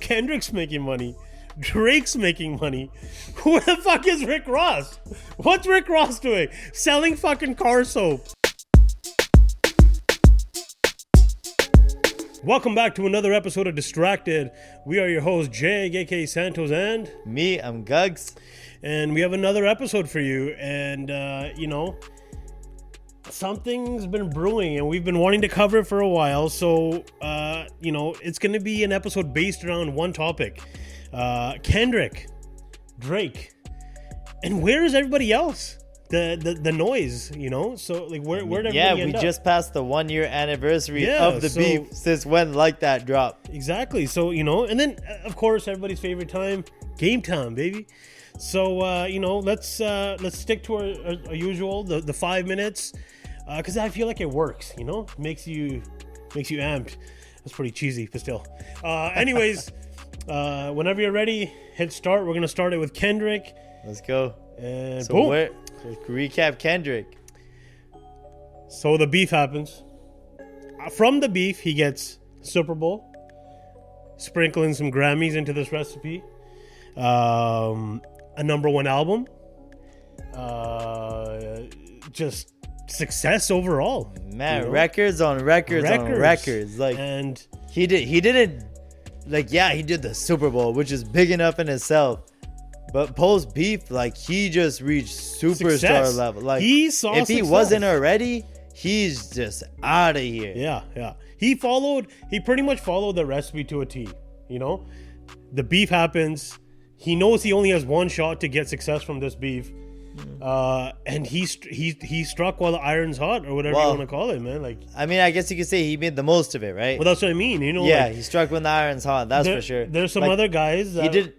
Kendrick's making money. Drake's making money. Who the fuck is Rick Ross? What's Rick Ross doing? Selling fucking car soap. Welcome back to another episode of Distracted. We are your hosts, Jay, aka Santos, and me, I'm Gugs. And we have another episode for you. And, something's been brewing and we've been wanting to cover it for a while. So, it's going to be an episode based around one topic. Kendrick, Drake, and where is everybody else? The noise, So like where'd everybody end up? Just passed the 1 year anniversary of the beef since when Like That dropped. Exactly. So and then of course everybody's favorite time, game time, baby. So let's stick to our usual the 5 minutes, because I feel like it works. Makes you amped. That's pretty cheesy, but still. Anyways. Whenever you're ready, hit start. We're gonna start it with Kendrick. Let's go. And so boom. Recap Kendrick. So the beef happens. From the beef, he gets Super Bowl, sprinkling some Grammys into this recipe. A #1 album. Just success overall. Man, records on records on records. Like, and he didn't. Like, yeah, he did the Super Bowl, which is big enough in itself. But post beef, like, he just reached superstar level. Like, if he wasn't already, he's just out of here. Yeah. He pretty much followed the recipe to a T. The beef happens. He knows he only has one shot to get success from this beef. And he struck while the iron's hot, or whatever you want to call it, man. Like, I mean, I guess you could say he made the most of it, right? Well, that's what I mean. He struck when the iron's hot. That's for sure. There's some other guys that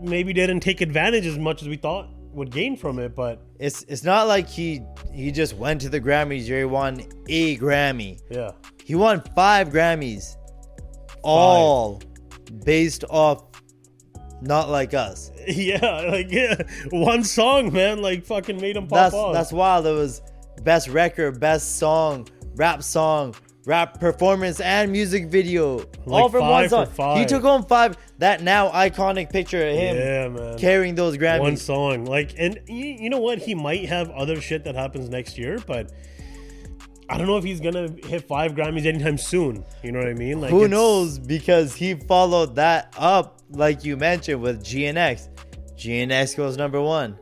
maybe didn't take advantage as much as we thought would gain from it, but it's not like he just went to the Grammys or he won a Grammy. Yeah, he won 5 Grammys, all based off Not Like Us. One song, man, like fucking made him pop off. That's wild. It was best record, best song, rap performance, and music video, all from one song. He took home 5. That now iconic picture of him carrying those Grammys. One song, and you know what? He might have other shit that happens next year, but I don't know if he's gonna hit 5 Grammys anytime soon. You know what I mean? Like, who knows? Because he followed that up, like you mentioned, with GNX. GNX goes #1.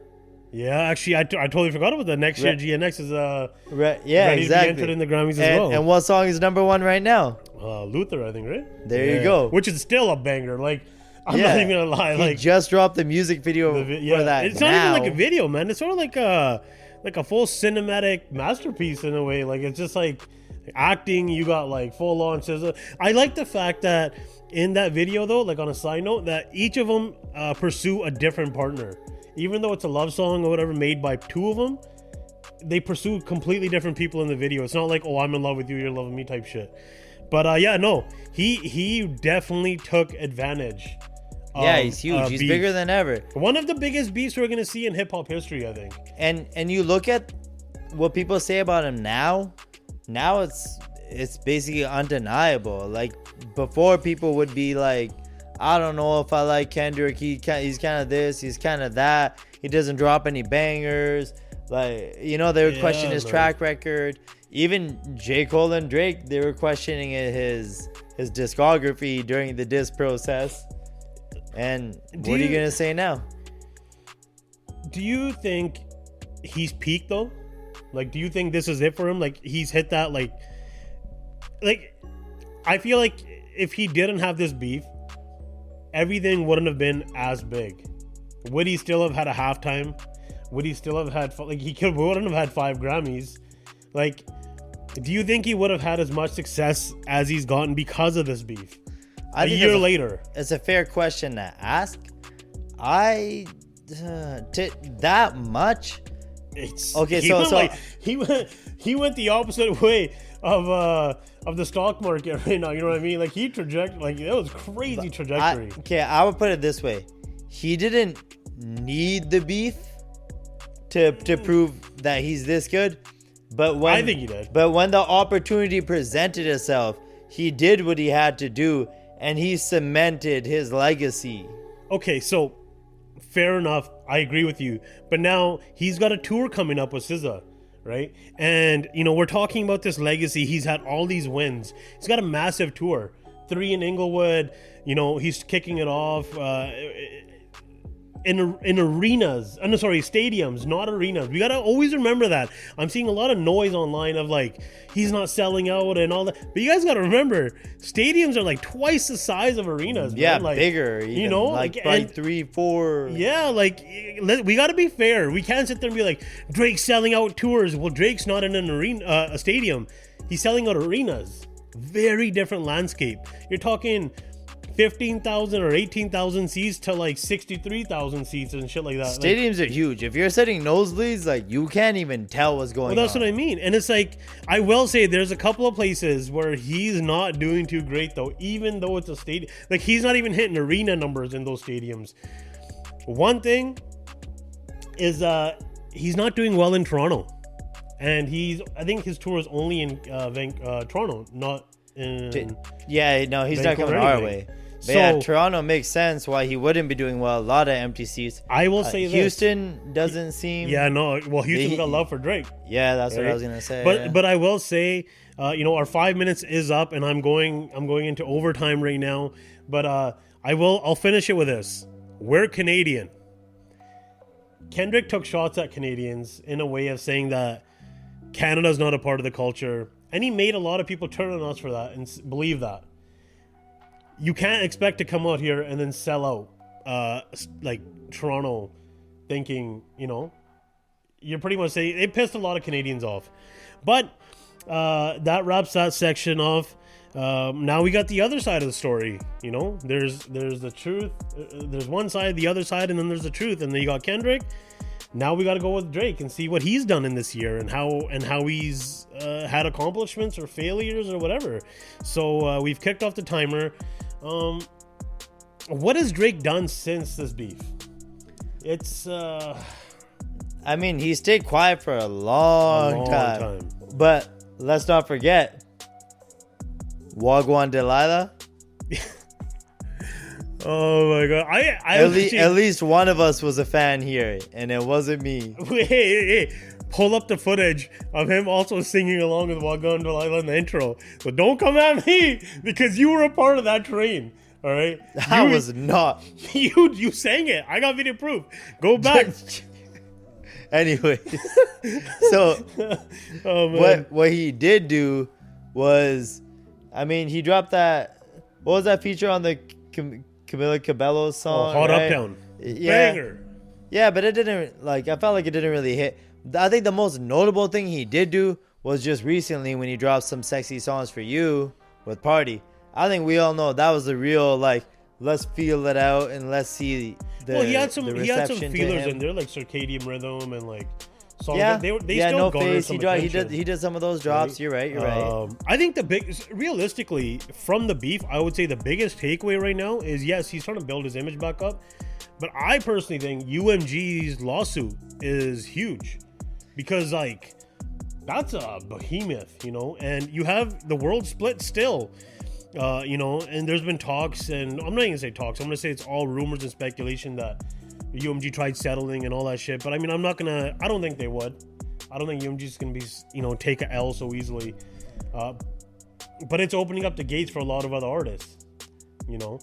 Yeah, actually, I totally forgot about that. Next year, GNX is ready exactly. to be entered in the Grammys as well. And what song is #1 right now? Luther, I think, right? There you go. Which is still a banger. Like, I'm not even gonna lie. He just dropped the music video for that. It's not even like a video, man. It's sort of like a full cinematic masterpiece in a way. Like, it's just like acting. You got like full on sizzle. I like the fact that in that video, though, like on a side note, that each of them pursue a different partner. Even though it's a love song or whatever made by 2 of them, they pursue completely different people in the video. It's not like, oh, I'm in love with you, you're in love with me type shit. But he definitely took advantage. He's huge. He's bigger than ever. One of the biggest beefs we're gonna see in hip hop history, I think. And you look at what people say about him now. Now it's basically undeniable. Like, before, people would be like, I don't know if I like Kendrick. He's kind of this, he's kind of that. He doesn't drop any bangers. Like, they would question his track record. Even J. Cole and Drake, they were questioning his discography during the diss process. And what are you gonna say now? Do you think he's peaked though? Like, do you think this is it for him? Like, he's hit that like I feel like if he didn't have this beef, everything wouldn't have been as big. Would he still have had a halftime? Would he still have had wouldn't have had 5 Grammys? Like, do you think he would have had as much success as he's gotten because of this beef? A year later. It's a fair question to ask. That much? He went the opposite way of the stock market right now. You know what I mean? Like, it was crazy trajectory. I would put it this way: he didn't need the beef to prove that he's this good. But I think he did. But when the opportunity presented itself, he did what he had to do, and he cemented his legacy. Okay, so fair enough. I agree with you. But now he's got a tour coming up with SZA, right? And, you know, we're talking about this legacy. He's had all these wins. He's got a massive tour. 3 in Inglewood. You know, he's kicking it off in arenas. No, sorry, stadiums, not arenas. We got to always remember that. I'm seeing a lot of noise online of like, he's not selling out and all that. But you guys got to remember, stadiums are like twice the size of arenas. Yeah, man. Like, bigger. Even. You know, like 3, 4. Yeah, like we got to be fair. We can't sit there and be like, Drake's selling out tours. Well, Drake's not in an arena, a stadium. He's selling out arenas. Very different landscape. You're talking 15,000 or 18,000 seats to like 63,000 seats and shit like that. Stadiums are huge. If you're sitting nosebleeds, like you can't even tell what's going on. Well, that's what I mean. And it's like, I will say there's a couple of places where he's not doing too great though, even though it's a stadium. Like he's not even hitting arena numbers in those stadiums. One thing is he's not doing well in Toronto. And I think his tour is only in Toronto, not in... Yeah, no, he's not coming our way. But yeah, Toronto makes sense why he wouldn't be doing well. A lot of empty seats. I will say Houston doesn't seem... Yeah, no. Well, Houston got love for Drake. Yeah, that's what I was going to say. But I will say, you know, our 5 minutes is up, and I'm going into overtime right now. But I'll finish it with this. We're Canadian. Kendrick took shots at Canadians in a way of saying that Canada's not a part of the culture. And he made a lot of people turn on us for that and believe that. You can't expect to come out here and then sell out like Toronto thinking, you know, you're pretty much saying it pissed a lot of Canadians off. But that wraps that section off. Now we got the other side of the story. You know, there's the truth. There's one side, the other side, and then there's the truth. And then you got Kendrick. Now we got to go with Drake and see what he's done in this year and how he's had accomplishments or failures or whatever. So we've kicked off the timer. What has Drake done since this beef? It's I mean, he stayed quiet for a long time. But let's not forget Wagwan Delilah. Oh my god! At least one of us was a fan here, and it wasn't me. Hey, pull up the footage of him also singing along with Wagwan Delilah in the intro. So don't come at me because you were a part of that train. All right, I was not. You sang it. I got video proof. Go back. Anyway, so what he did do was, I mean, he dropped that. What was that feature on the Camila Cabello's song? Hot Uptown. Yeah. Banger. Yeah, but it didn't, like, I felt like it didn't really hit. I think the most notable thing he did do was just recently when he dropped Some Sexy Songs for You with Party. I think we all know that was the real, like, let's feel it out and let's see the he had some reception feelers in there, like Circadian Rhythm and like songs. Yeah, they yeah, still No garnered Face. some He did some of those drops. Right? You're right. I think realistically, from the beef, I would say the biggest takeaway right now is, yes, he's trying to build his image back up. But I personally think UMG's lawsuit is huge because, like, that's a behemoth, you know, and you have the world split still, you know, and there's been talks, and I'm not even gonna say talks, I'm gonna say it's all rumors and speculation that UMG tried settling and all that shit. But I mean, I don't think they would. I don't think UMG's gonna be, you know, take a L so easily. But it's opening up the gates for a lot of other artists, you know.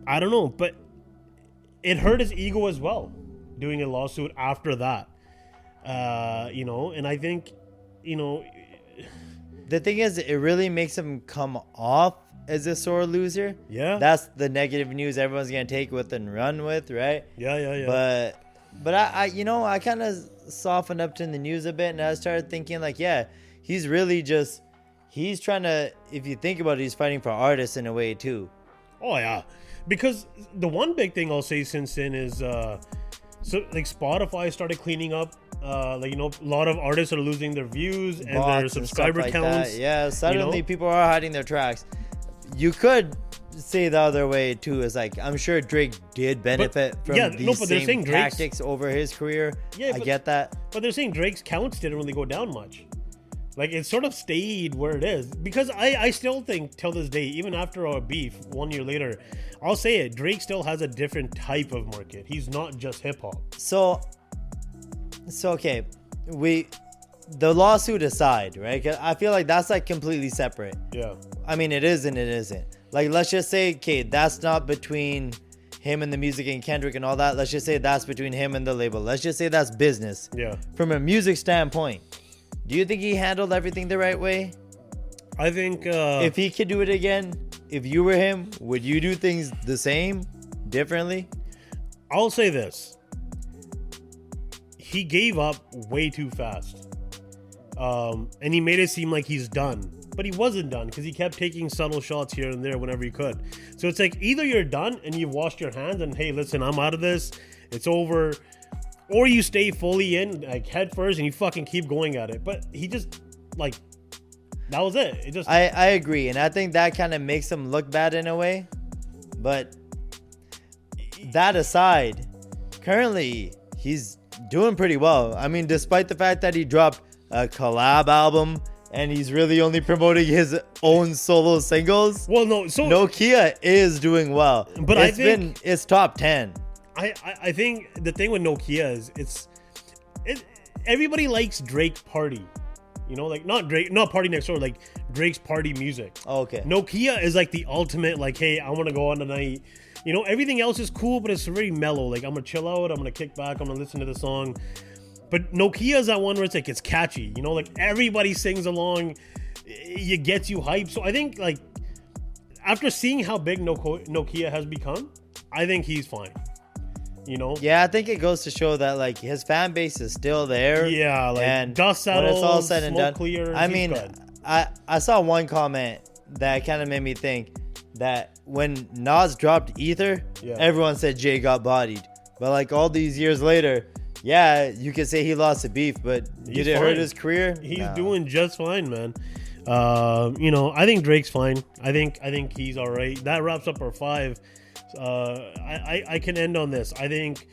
I don't know, but it hurt his ego as well, doing a lawsuit after that. You know, and I think, you know, the thing is, it really makes him come off as a sore loser. Yeah. That's the negative news everyone's going to take with and run with, right? Yeah. But I you know, I kind of softened up to the news a bit, and I started thinking, like, yeah, he's really just, he's trying to, if you think about it, he's fighting for artists in a way too. Oh, yeah. Because the one big thing I'll say since then is, so like Spotify started cleaning up, like, you know, a lot of artists are losing their views and their subscriber like counts. That. Yeah, suddenly, you know? People are hiding their tracks. You could say the other way too, is like, I'm sure Drake did benefit from these same tactics over his career. Yeah, I get that. But they're saying Drake's counts didn't really go down much. Like, it sort of stayed where it is. Because I still think, till this day, even after our beef 1 year later, I'll say it, Drake still has a different type of market. He's not just hip-hop. So okay, the lawsuit aside, right? 'Cause I feel like that's like completely separate. Yeah. I mean, it is and it isn't. Like, let's just say, okay, that's not between him and the music and Kendrick and all that. Let's just say that's between him and the label. Let's just say that's business. Yeah. From a music standpoint, do you think he handled everything the right way? I think if he could do it again, if you were him, would you do things the same, differently? I'll say this. He gave up way too fast. And he made it seem like he's done. But he wasn't done, because he kept taking subtle shots here and there whenever he could. So it's like, either you're done and you've washed your hands and, hey, listen, I'm out of this, it's over, or you stay fully in, like, head first, and you fucking keep going at it. But he just, like, that was it. It just... I agree, and I think that kind of makes him look bad in a way. But that aside, currently he's doing pretty well. I mean, despite the fact that he dropped a collab album and he's really only promoting his own solo singles. Well, no, so Nokia is doing well, but it's top 10. I think the thing with Nokia is everybody likes Drake party, you know, like not Party Next Door, like Drake's party music. Oh, okay. Nokia is like the ultimate, like, hey, I want to go on tonight. You know, everything else is cool, but it's very mellow. Like, I'm gonna chill out, I'm gonna kick back, I'm gonna listen to the song. But Nokia is that one where it's like, it's catchy, you know, like everybody sings along, it gets you hyped. So I think, like, after seeing how big Nokia has become, I think he's fine, you know. Yeah, I think it goes to show that, like, his fan base is still there. Yeah, like, and dust settles, when it's all said and done, clears, I mean, I saw one comment that kind of made me think that when Nas dropped Ether, everyone said Jay got bodied. But, like, all these years later, yeah, you could say he lost a beef, but did it hurt his career? He's doing just fine, man. You know, I think Drake's fine. I think he's all right. That wraps up our 5. I can end on this. I think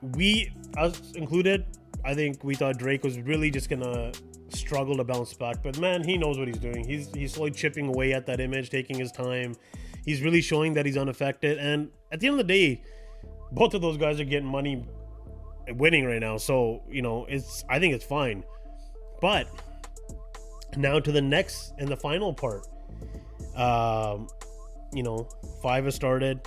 we, us included, I think we thought Drake was really just gonna struggle to bounce back. But man, he knows what he's doing. He's slowly chipping away at that image, taking his time. He's really showing that he's unaffected. And at the end of the day, both of those guys are getting money, winning right now, so you know, I think it's fine. But now to the next and the final part. You know, 5 has started.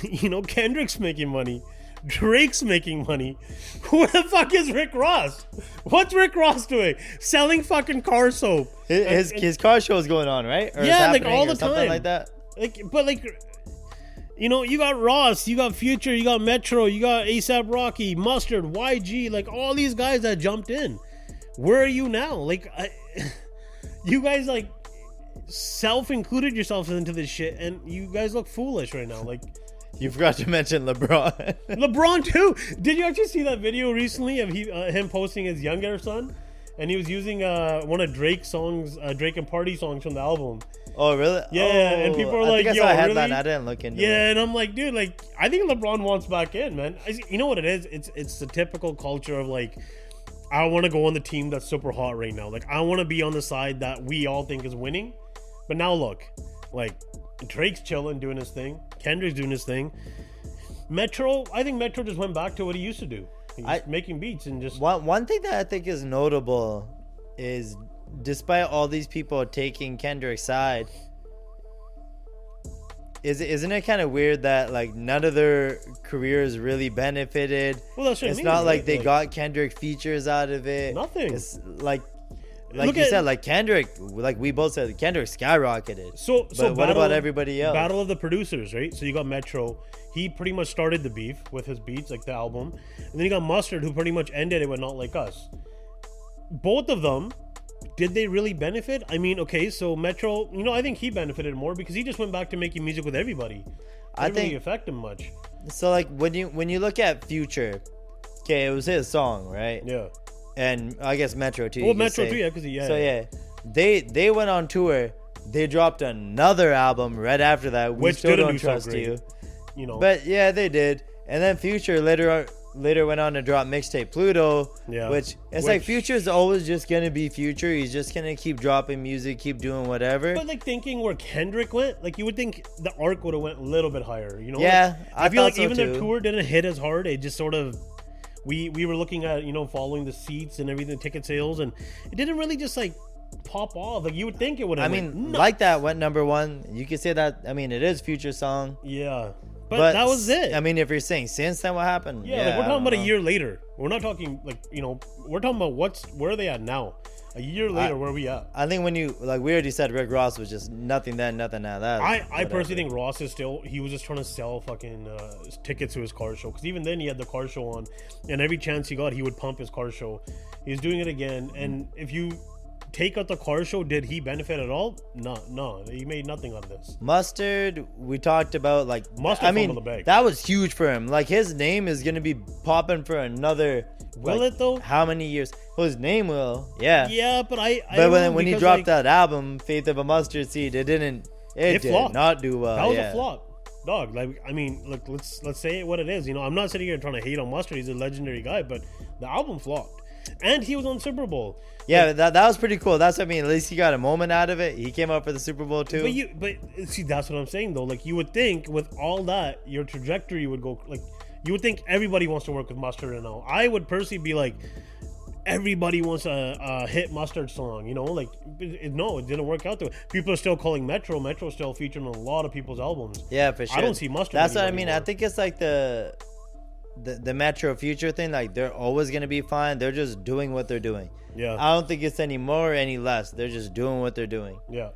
You know, Kendrick's making money, Drake's making money. Who the fuck is Rick Ross? What's Rick Ross doing? Selling fucking car soap. His car show is going on, right? Or yeah, like all the something time, like that. Like, but like, you know, you got Ross, you got Future, you got Metro, you got ASAP Rocky, Mustard, YG, like all these guys that jumped in. Where are you now? Like, you guys like self-included yourselves into this shit, and you guys look foolish right now. Like, you forgot to mention LeBron. LeBron too. Did you actually see that video recently of him posting his younger son, and he was using one of Drake's songs, Drake and Party songs from the album. Oh really? Yeah, and people are like, I "Yo, saw a really?" headline. I didn't look into it. Yeah, and I'm like, dude, like, I think LeBron wants back in, man. You know what it is? It's the typical culture of like, I want to go on the team that's super hot right now. Like, I want to be on the side that we all think is winning. But now look, like, Drake's chilling, doing his thing. Kendrick's doing his thing. Metro, I think Metro just went back to what he used to do. He's making beats and just... One thing that I think is notable is, despite all these people taking Kendrick's side, isn't it kind of weird that, like, none of their careers really benefited? Well, that's what it's I mean, not right? like they got Kendrick features out of it. Nothing. It's like you said, like Kendrick, like we both said, Kendrick skyrocketed. So what about everybody else? Battle of the producers, right? So you got Metro. He pretty much started the beef with his beats, like the album. And then you got Mustard, who pretty much ended it with Not Like Us. Both of them, did they really benefit? I mean, okay, so Metro, you know, I think he benefited more because he just went back to making music with everybody. I didn't really affect him much. So, like, when you look at Future, okay, it was his song, right? Yeah. And I guess Metro too. Well, Metro too, yeah, because they went on tour. They dropped another album right after that. We Which still didn't don't do trust so great, you. you know. But yeah, they did. And then Future later later went on to drop mixtape Pluto, which like Future's always just gonna be Future. He's just gonna keep dropping music, keep doing whatever. But like thinking where Kendrick went, like you would think the arc would have went a little bit higher, you know? Yeah, like, I feel like even their tour didn't hit as hard. It just sort of we were looking at, you know, following the seats and everything, ticket sales, and it didn't really just like pop off like you would think it would have. I mean, like that went #1. You could say that. I mean, it is Future song. Yeah. But that was it. I mean, if you're saying since then, what happened? Yeah, like we're talking about a year later. We're not talking like, you know, we're talking about where are they at now? A year later, where are we at? I think when you, like we already said, Rick Ross was just nothing then, nothing now. That I personally think Ross is still, he was just trying to sell fucking tickets to his car show. Because even then he had the car show on. And every chance he got, he would pump his car show. He's doing it again. And if you take out the car show, did he benefit at all? No, he made nothing out of this. Mustard, we talked about, like, Mustard, I mean, that was huge for him. Like, his name is gonna be popping for another. Will it though? How many years? Well, his name will. Yeah. Yeah, but but when he dropped that album, Faith of a Mustard Seed, it did not do well. That was a flop, dog. Like, I mean, look, let's say it what it is. You know, I'm not sitting here trying to hate on Mustard. He's a legendary guy, but the album flopped, and he was on Super Bowl. Yeah, like, that was pretty cool. That's what I mean. At least he got a moment out of it. He came out for the Super Bowl too. But see, that's what I'm saying though. Like, you would think with all that, your trajectory would go like. You would think everybody wants to work with Mustard and all. I would personally be like, everybody wants a hit Mustard song, you know? Like, no, it didn't work out though. People are still calling Metro. Metro's still featured on a lot of people's albums. Yeah, for sure. I don't see Mustard. That's what I mean. Anymore. I think it's like the Metro Future thing. Like, they're always gonna be fine. They're just doing what they're doing. Yeah. I don't think it's any more or any less. They're just doing what they're doing. Yeah.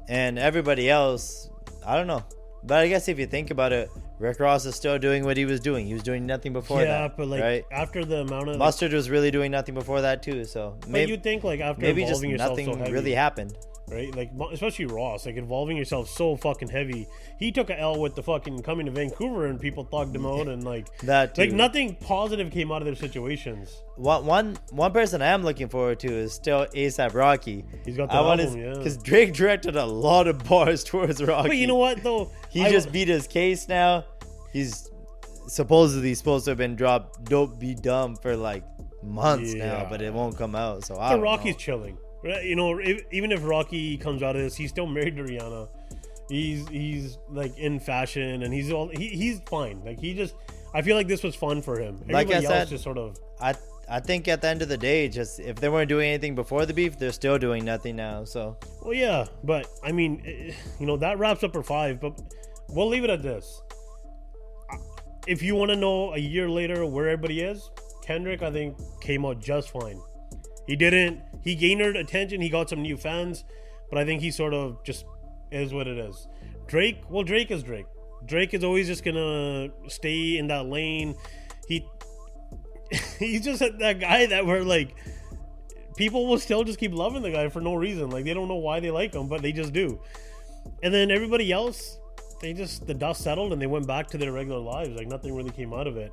And everybody else, I don't know. But I guess if you think about it, Rick Ross is still doing what he was doing. He was doing nothing before that. Yeah, but like, right? After the amount of Mustard was really doing nothing before that too. So maybe you'd think like after maybe involving just yourself nothing so heavy, really happened. Right? Like, especially Ross, like involving yourself so fucking heavy. He took a L with the fucking coming to Vancouver and people thugged him out and like that too. Like nothing positive came out of their situations. One person I am looking forward to is still A$AP Rocky. He's got the album, yeah. Because Drake directed a lot of bars towards Rocky. But you know what though? He just beat his case now. He's supposedly supposed to have been dropped Don't Be Dumb for like months now, but it won't come out. So I don't Rocky's know. chilling. You know, even if Rocky comes out of this, he's still married to Rihanna. He's like in fashion and he's fine. Like I feel like this was fun for him. Like I said, just sort of. I think at the end of the day, just if they weren't doing anything before the beef, they're still doing nothing now. So. Well, yeah, but I mean, you know, that wraps up for 5. But we'll leave it at this. If you want to know a year later where everybody is, Kendrick, I think, came out just fine. He gained attention. He got some new fans, but I think he sort of just is what it is. Drake is Drake. Drake is always just gonna stay in that lane. He's just that guy that we're like, people will still just keep loving the guy for no reason. Like, they don't know why they like him, but they just do. And then everybody else, the dust settled and they went back to their regular lives. Like, nothing really came out of it.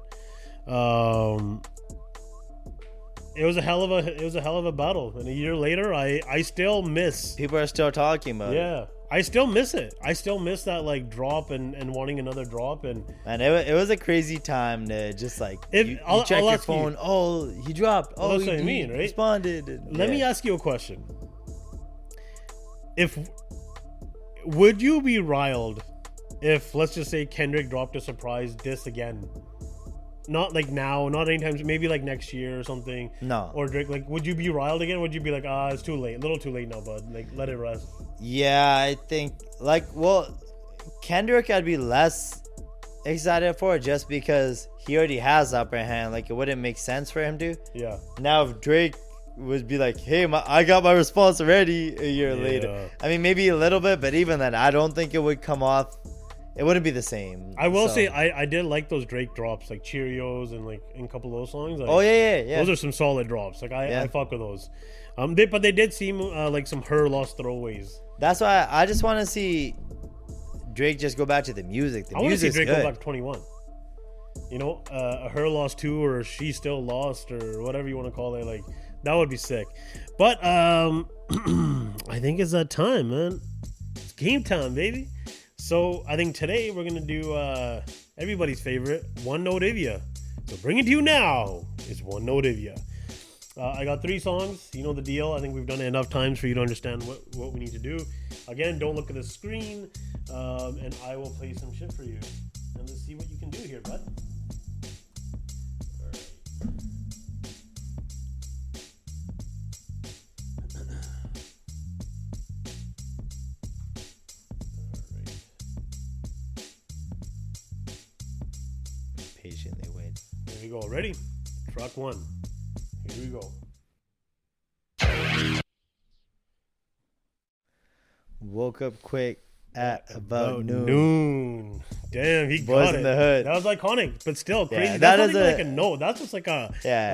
It was a hell of a battle, and a year later, I still miss. People are still talking about it. Yeah, I still miss it. I still miss that like drop and wanting another drop and. Man, it was a crazy time to just like you check your phone. Oh, he dropped. Oh, that's what I mean, right? Responded. Let me ask you a question. Would you be riled if, let's just say, Kendrick dropped a surprise diss again? Not like now, not anytime, maybe like next year or something. No. Or Drake, like, would you be riled again? Would you be like, it's too late, a little too late now, bud? Like, let it rest. Yeah, I think Kendrick I'd be less excited for just because he already has the upper hand. Like, it wouldn't make sense for him to. Yeah. Now, if Drake would be like, hey, I got my response already a year later. I mean, maybe a little bit, but even then, I don't think it would come off. It wouldn't be the same. I will say I did like those Drake drops, like Cheerios and like in a couple of those songs. Like, yeah. Those are some solid drops. Like I fuck with those. But they did seem like some her lost throwaways. That's why I just want to see Drake just go back to the music. I want to see Drake go back to 21. You know, a her lost 2 or she still lost or whatever you want to call it. Like, that would be sick. But I think it's that time, man. It's game time, baby. So I think today we're gonna do everybody's favorite One Note Ivia. So bringing to you now is One Note of Ya. I got 3 songs. You know the deal. I think we've done it enough times for you to understand what we need to do. Again, don't look at the screen, and I will play some shit for you. And let's see what you can do here, bud. All right. Patiently wait. There we go. Ready? Track 1. Here we go. Woke up quick at about noon. Noon. Damn, he Boys got in it. the hood. That was iconic, but still crazy. Yeah, That's that not is even a- like a note. That's just like a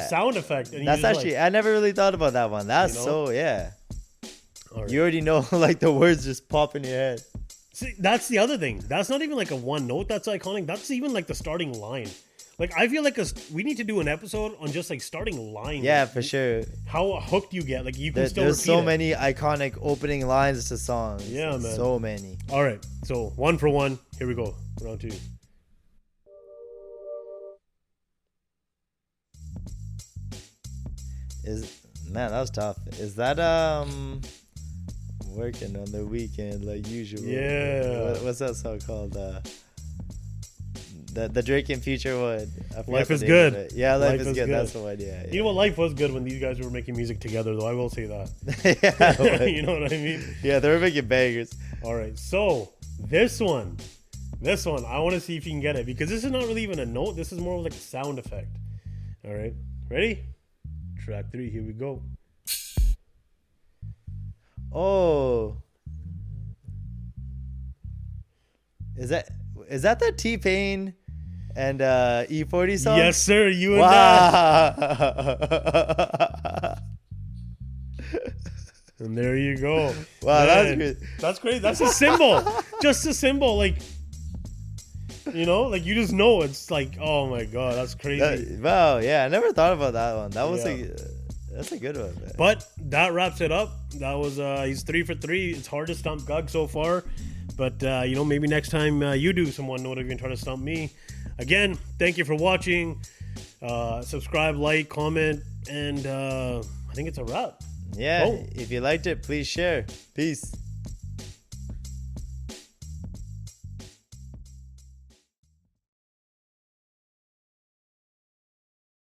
sound effect. And That's you just actually, I never really thought about that one. That's You know? so, yeah. All right. You already know, like, the words just pop in your head. See, that's the other thing. That's not even like a one note that's iconic. That's even like the starting line. Like, I feel like we need to do an episode on just like starting lines. Yeah, for sure. How hooked you get. Like, you can still There's repeat so it. many iconic opening lines to songs. Yeah, man. So many. All right. So, 1 for 1. Here we go. Round 2. Man, that was tough. Is that working on the weekend like usual? Yeah. What's that song called? The Drake and Future one. I forgot Life the is name good. of it. Yeah, life is good. good. That's the one. Yeah. You know what? Life was good when these guys were making music together, though. I will say that. Yeah. You know what I mean? Yeah, they were making bangers. All right. So, this one, I want to see if you can get it because this is not really even a note. This is more of like a sound effect. All right. Ready? Track 3. Here we go. Oh. Is that the T-Pain and E40 song? Yes, sir. You and Wow. And there you go. Wow, that's Man, good. That's great. That's a symbol. Just a symbol. Like, you know, like you just know it's like, oh my God, that's crazy. Wow, yeah, I never thought about that one. That was Yeah. that's a good one, man. But that wraps it up. That was he's 3 for 3. It's hard to stump Gug so far, but you know, maybe next time you do some one note, you can try to stump me. Again, thank you for watching. Subscribe, like, comment, and I think it's a wrap. Yeah, Oh. if you liked it, please share. Peace.